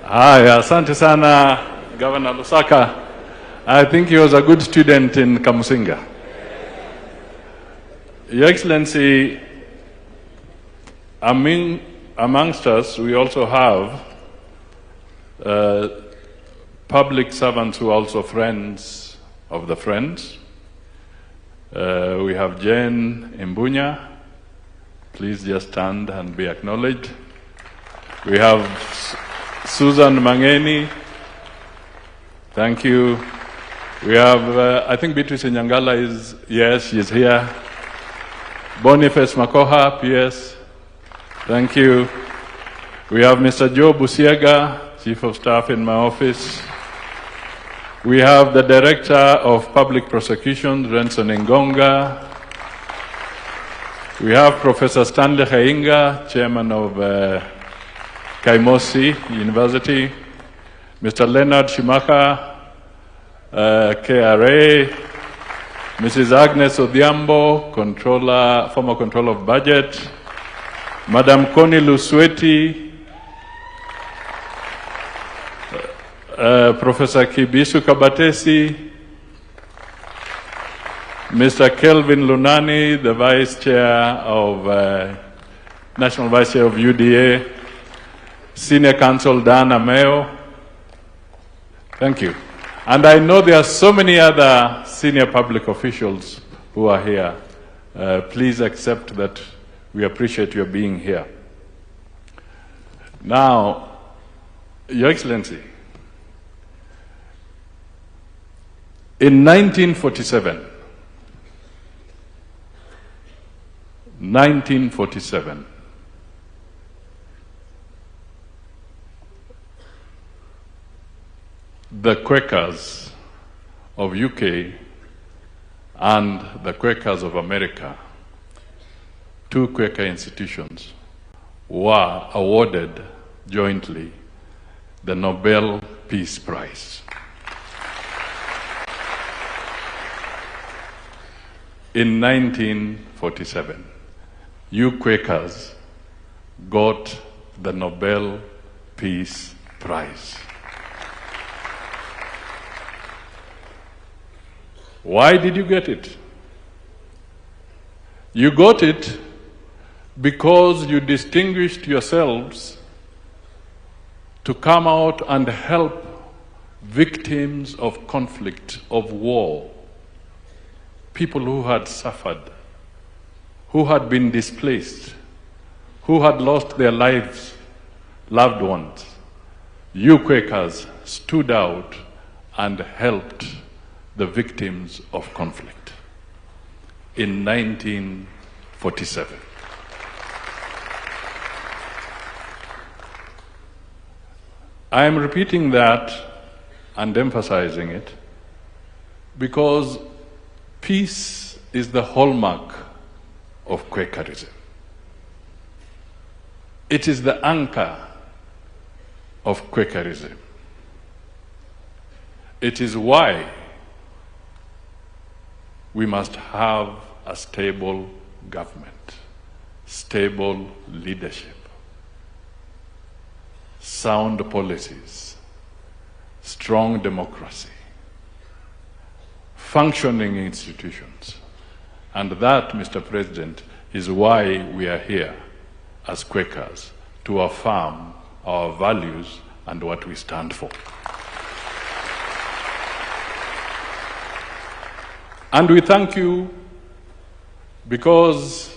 Haya, asante sana Governor Lusaka. I think he was a good student in Kamusinga. Your Excellency, amongst us, we also have public servants who are also friends of the Friends. We have Jane Imbunya. Please just stand and be acknowledged. We have Susan Mangeni. Thank you. We have, I think Beatrice Nyangala is, yes, she's here. Boniface Makoha, PS. Thank you. We have Mr. Joe Busiega, Chief of Staff in my office. We have the Director of Public Prosecution, Renson Ngonga. We have Professor Stanley Hainga, Chairman of Kaimosi University. Mr. Leonard Shimaka, KRA. Mrs. Agnes Odhiambo, former Controller of Budget. Madam Connie Lusweti. Professor Kibisu Kabatesi. Mr. Kelvin Lunani, the Vice Chair of, National Vice Chair of UDA. Senior Counsel Dana Mayo. Thank you. And I know there are so many other senior public officials who are here. Please accept that we appreciate your being here. Now, Your Excellency, in 1947, the Quakers of UK and the Quakers of America, two Quaker institutions, were awarded jointly the Nobel Peace Prize. In 1947, you Quakers got the Nobel Peace Prize. Why did you get it? You got it because you distinguished yourselves to come out and help victims of conflict, of war, people who had suffered, who had been displaced, who had lost their lives, loved ones. You Quakers stood out and helped the victims of conflict in 1947. I am repeating that and emphasizing it because peace is the hallmark of Quakerism. It is the anchor of Quakerism. It is why we must have a stable government, stable leadership, sound policies, strong democracy, functioning institutions. And that, Mr. President, is why we are here as Quakers, to affirm our values and what we stand for. And we thank you because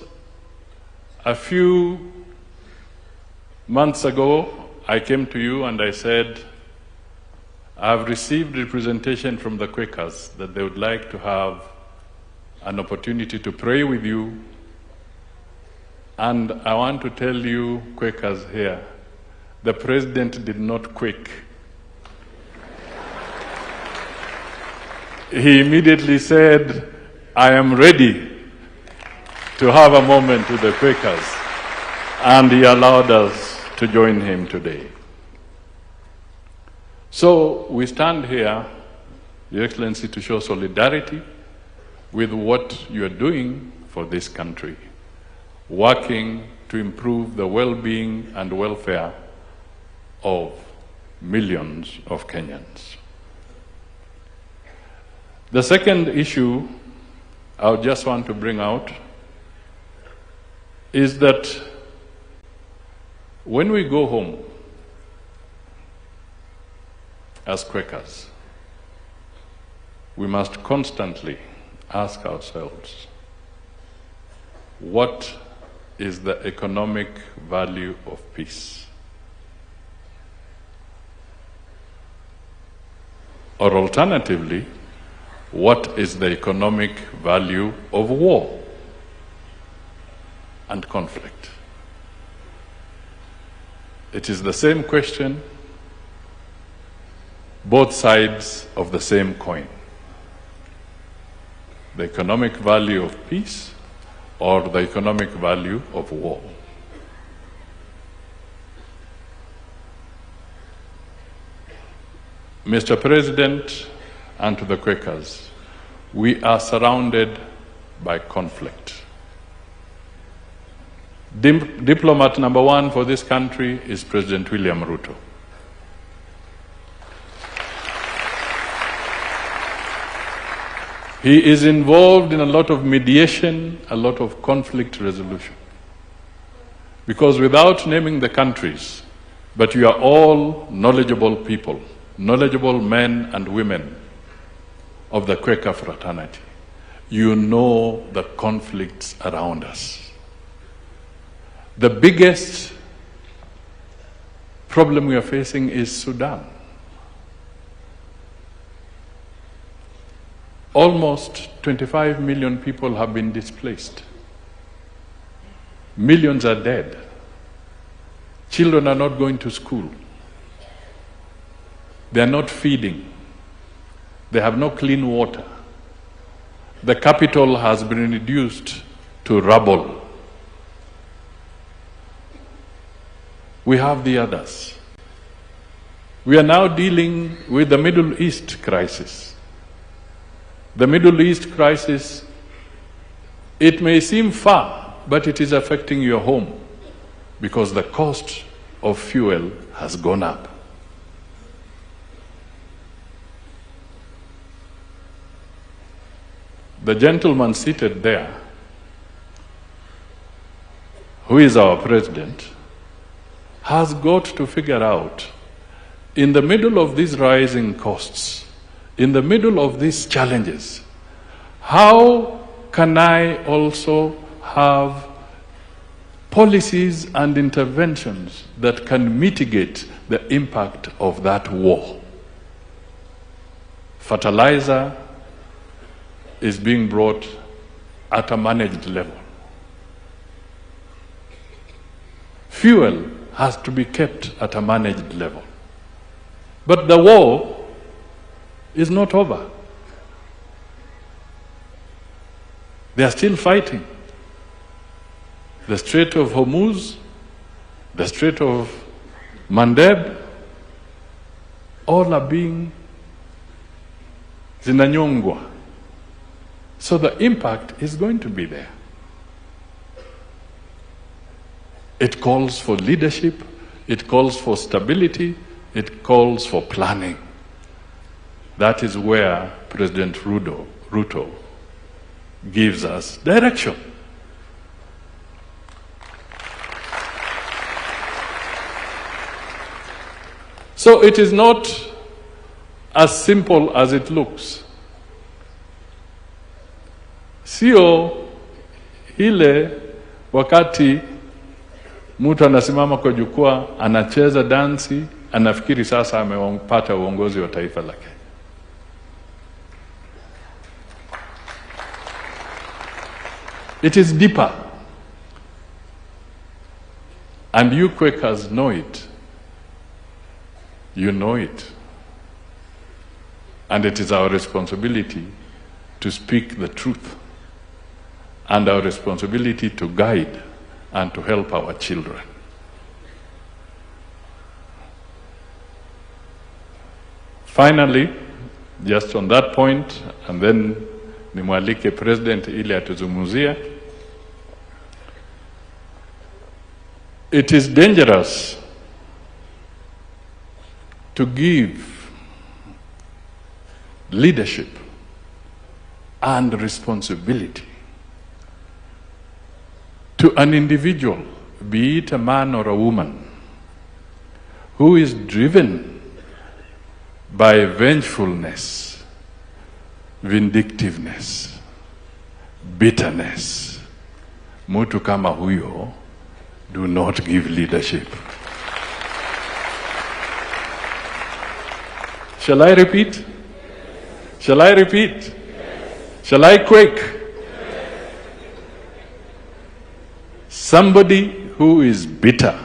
a few months ago, I came to you and I said, I have received representation from the Quakers that they would like to have an opportunity to pray with you. And I want to tell you, Quakers here, the President did not quake. He immediately said, I am ready to have a moment with the Quakers. And he allowed us to join him today. So we stand here, Your Excellency, to show solidarity with what you are doing for this country, working to improve the well-being and welfare of millions of Kenyans. The second issue I just want to bring out is that when we go home as Quakers, we must constantly ask ourselves, what is the economic value of peace? Or alternatively, what is the economic value of war and conflict? It is the same question, both sides of the same coin. The economic value of peace or the economic value of war. Mr. President, and to the Quakers, we are surrounded by conflict. Diplomat number one for this country is President William Ruto. He is involved in a lot of mediation, a lot of conflict resolution. Because without naming the countries, but you are all knowledgeable people, knowledgeable men and women of the Quaker fraternity. You know the conflicts around us. The biggest problem we are facing is Sudan. Almost 25 million people have been displaced. Millions are dead. Children are not going to school. They are not feeding. They have no clean water. The capital has been reduced to rubble. We have the others. We are now dealing with the Middle East crisis. The Middle East crisis, it may seem far, but it is affecting your home because the cost of fuel has gone up. The gentleman seated there, who is our president, has got to figure out, in the middle of these rising costs, in the middle of these challenges, how can I also have policies and interventions that can mitigate the impact of that war? Fertilizer is being brought at a managed level. Fuel has to be kept at a managed level. But the war is not over. They are still fighting. The Strait of Hormuz, the Strait of Mandeb, all are being zinanyongwa. So the impact is going to be there. It calls for leadership, it calls for stability, it calls for planning. That is where President Ruto gives us direction. So it is not as simple as it looks. Sio ile wakati mtu anasimama kwa jukwaa, anacheza dansi, anafikiri sasa amepata uongozi wa taifa lake. It is deeper. And you Quakers know it. You know it. And it is our responsibility to speak the truth, and our responsibility to guide and to help our children. Finally, just on that point, and then nimwalike President ili atuzungumzie. It is dangerous to give leadership and responsibility to an individual, be it a man or a woman, who is driven by vengefulness, vindictiveness, bitterness. Mtu kama huyo, do not give leadership. Shall I repeat? Shall I repeat? Shall I quake? Somebody who is bitter,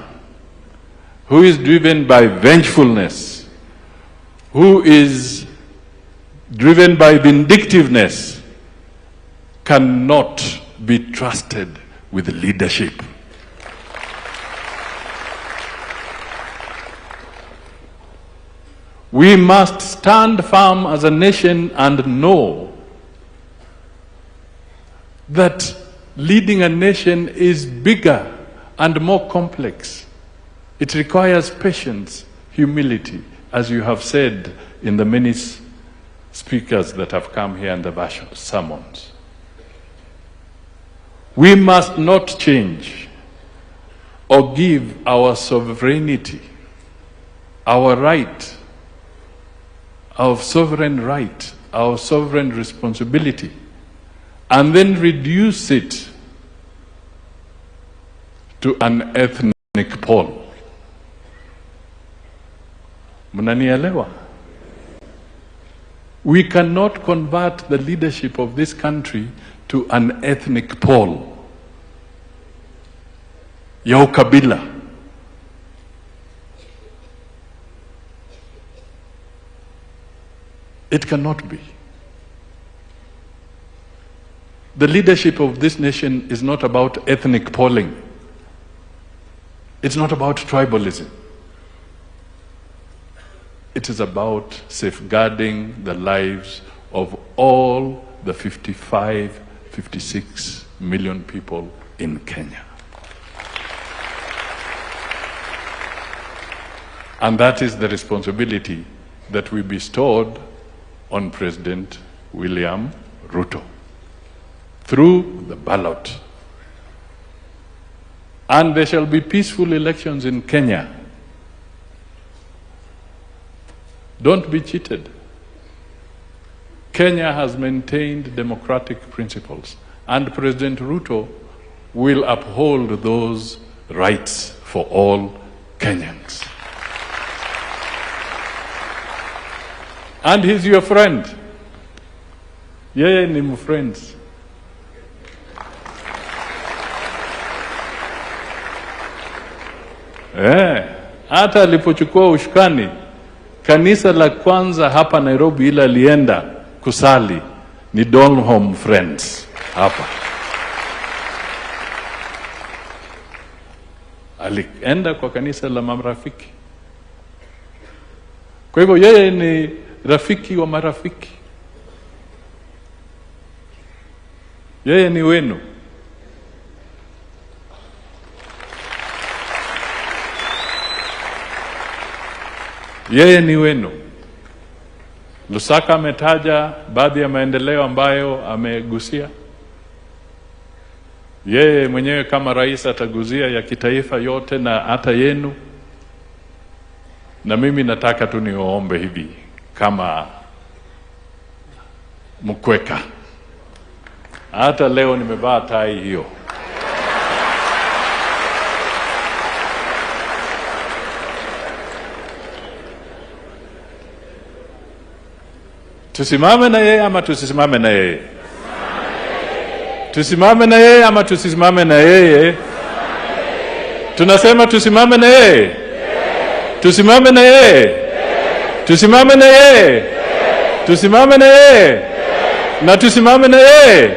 who is driven by vengefulness, who is driven by vindictiveness, cannot be trusted with leadership. We must stand firm as a nation and know that leading a nation is bigger and more complex. It requires patience, humility, as you have said in the many speakers that have come here in the sermons. We must not change or give our sovereignty, our right, our sovereign right, our sovereign responsibility, and then reduce it to an ethnic pole. Mnanielewa? We cannot convert the leadership of this country to an ethnic pole ya ukabila. It cannot be. The leadership of this nation is not about ethnic polling. It's not about tribalism. It is about safeguarding the lives of all the 55, 56 million people in Kenya. And that is the responsibility that we bestowed on President William Ruto through the ballot. And there shall be peaceful elections in Kenya. Don't be cheated. Kenya has maintained democratic principles, and President Ruto will uphold those rights for all Kenyans. And he's your friend. Yeye ni mfriends. Hata alipochukua ushukani, kanisa la kwanza hapa Nairobi ila alienda kusali ni Donholm Friends hapa. Alienda kwa kanisa la marafiki. Kwa hivyo yeye ni rafiki wa marafiki. Yeye ni wenu. Yeye ni wenu. Lusaka ametaja baadhi ya maendeleo ambayo amegusia. Yeye mwenyewe kama rais ataguzia ya kitaifa yote na hata yenu. Na mimi nataka tu niwaombe hivi kama mkweka. Hata leo nimevaa tai hiyo. Tusimame na yeye ama tusisimame na yeye? Tusimame na yeye ama tusisimame na yeye? Tunasema tusimame na yeye. Tusimame na yeye. Tusimame na yeye. Tusimame na yeye. Na tusimame na yeye.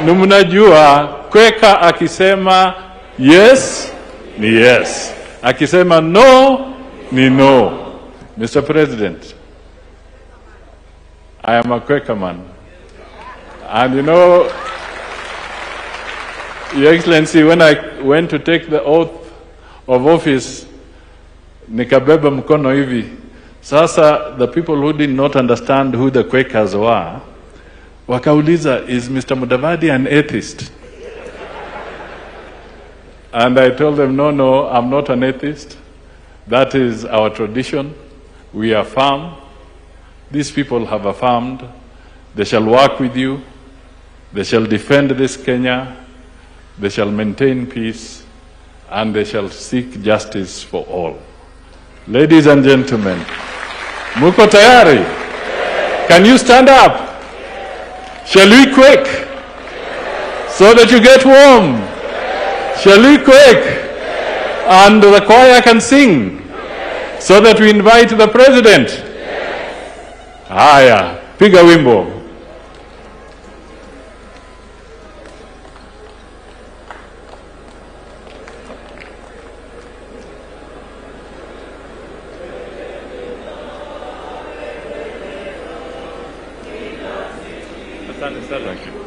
Na mnajua kweka akisema yes ni yes. Akisema no ni no. Mr. President, I am a Quaker man. And you know, Your Excellency, when I went to take the oath of office, nikabeba mkono hivi, Sasa the people who did not understand who the Quakers were, wakauliza, is Mr. Mudavadi an atheist? And I told them, no, I'm not an atheist. That is our tradition. We affirm. These people have affirmed. They shall work with you. They shall defend this Kenya. They shall maintain peace. And they shall seek justice for all. Ladies and gentlemen, muko tayari? Can you stand up? Shall we quake? So that you get warm. Shall we quake? And the choir can sing. So that we invite the president. Haya, piga wimbo. Thank you.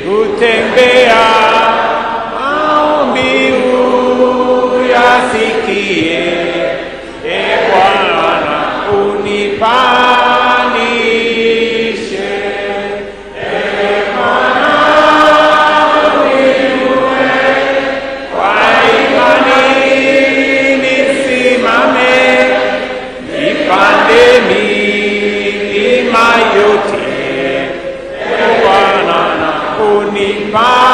Kutembea maombi uyasikie, e Bwana unipanishe, e Bwana uniue, kwa imani nisimame, nipande milima yote, e Bwana unipanishe.